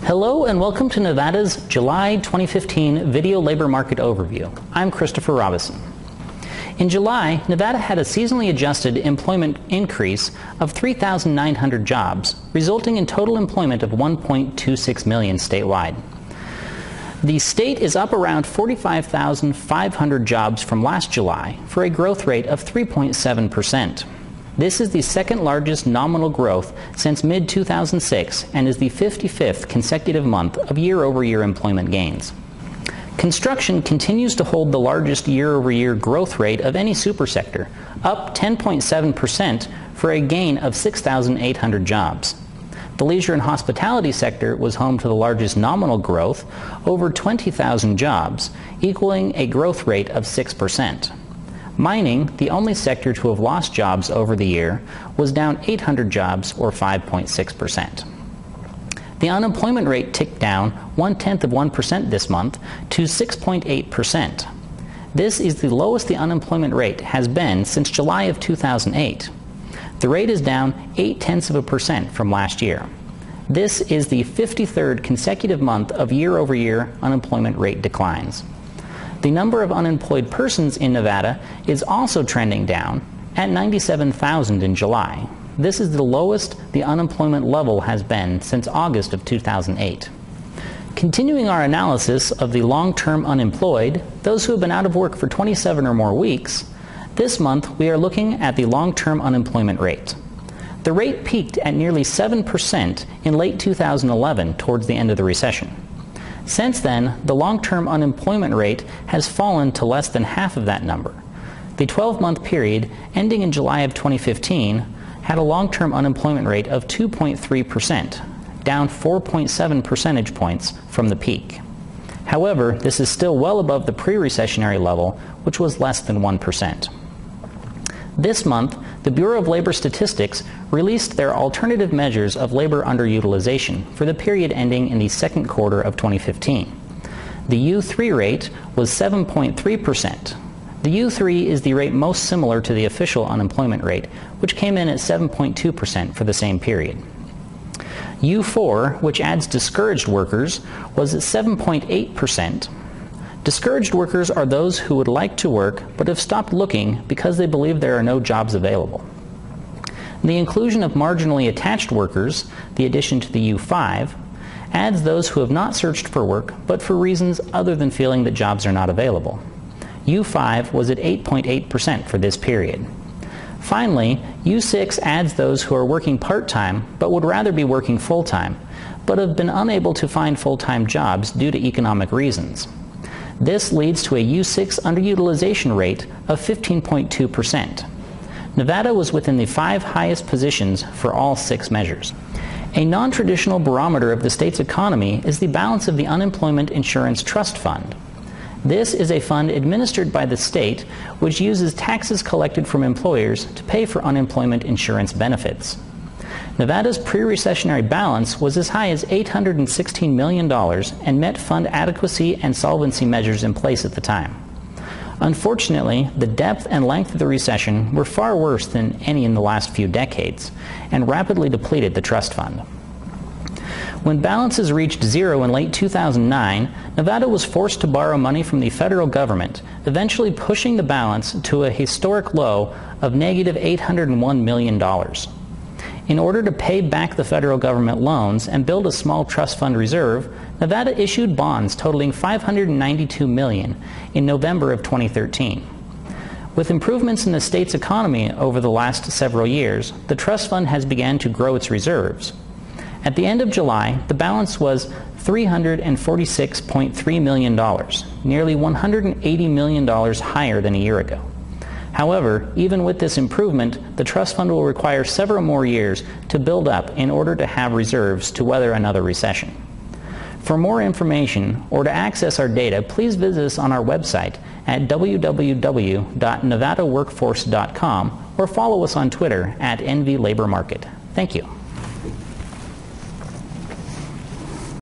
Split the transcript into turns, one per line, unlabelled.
Hello and welcome to Nevada's July 2015 Video Labor Market Overview. I'm Christopher Robison. In July, Nevada had a seasonally adjusted employment increase of 3,900 jobs, resulting in total employment of 1.26 million statewide. The state is up around 45,500 jobs from last July for a growth rate of 3.7%. This is the second largest nominal growth since mid-2006 and is the 55th consecutive month of year-over-year employment gains. Construction continues to hold the largest year-over-year growth rate of any supersector, up 10.7% for a gain of 6,800 jobs. The leisure and hospitality sector was home to the largest nominal growth, over 20,000 jobs, equaling a growth rate of 6%. Mining, the only sector to have lost jobs over the year, was down 800 jobs, or 5.6%. The unemployment rate ticked down 0.1% this month to 6.8%. This is the lowest the unemployment rate has been since July of 2008. The rate is down 0.8% from last year. This is the 53rd consecutive month of year-over-year unemployment rate declines. The number of unemployed persons in Nevada is also trending down at 97,000 in July. This is the lowest the unemployment level has been since August of 2008. Continuing our analysis of the long-term unemployed, those who have been out of work for 27 or more weeks, this month we are looking at the long-term unemployment rate. The rate peaked at nearly 7% in late 2011 towards the end of the recession. Since then, the long-term unemployment rate has fallen to less than half of that number. The 12-month period ending in July of 2015 had a long-term unemployment rate of 2.3%, down 4.7 percentage points from the peak. However, this is still well above the pre-recessionary level, which was less than 1%. This month, the Bureau of Labor Statistics released their alternative measures of labor underutilization for the period ending in the second quarter of 2015. The U3 rate was 7.3%. The U3 is the rate most similar to the official unemployment rate, which came in at 7.2% for the same period. U4, which adds discouraged workers, was at 7.8%. Discouraged workers are those who would like to work but have stopped looking because they believe there are no jobs available. The inclusion of marginally attached workers, the addition to the U5, adds those who have not searched for work but for reasons other than feeling that jobs are not available. U5 was at 8.8% for this period. Finally, U6 adds those who are working part-time but would rather be working full-time, but have been unable to find full-time jobs due to economic reasons. This leads to a U6 underutilization rate of 15.2%. Nevada was within the 5 highest positions for all 6 measures. A non-traditional barometer of the state's economy is the balance of the Unemployment Insurance Trust Fund. This is a fund administered by the state which uses taxes collected from employers to pay for unemployment insurance benefits. Nevada's pre-recessionary balance was as high as $816 million and met fund adequacy and solvency measures in place at the time. Unfortunately, the depth and length of the recession were far worse than any in the last few decades and rapidly depleted the trust fund. When balances reached zero in late 2009, Nevada was forced to borrow money from the federal government, eventually pushing the balance to a historic low of negative $801 million. In order to pay back the federal government loans and build a small trust fund reserve, Nevada issued bonds totaling $592 million in November of 2013. With improvements in the state's economy over the last several years, the trust fund has begun to grow its reserves. At the end of July, the balance was $346.3 million, nearly $180 million higher than a year ago. However, even with this improvement, the trust fund will require several more years to build up in order to have reserves to weather another recession. For more information or to access our data, please visit us on our website at www.nevadaworkforce.com or follow us on Twitter at NVLaborMarket. Thank you.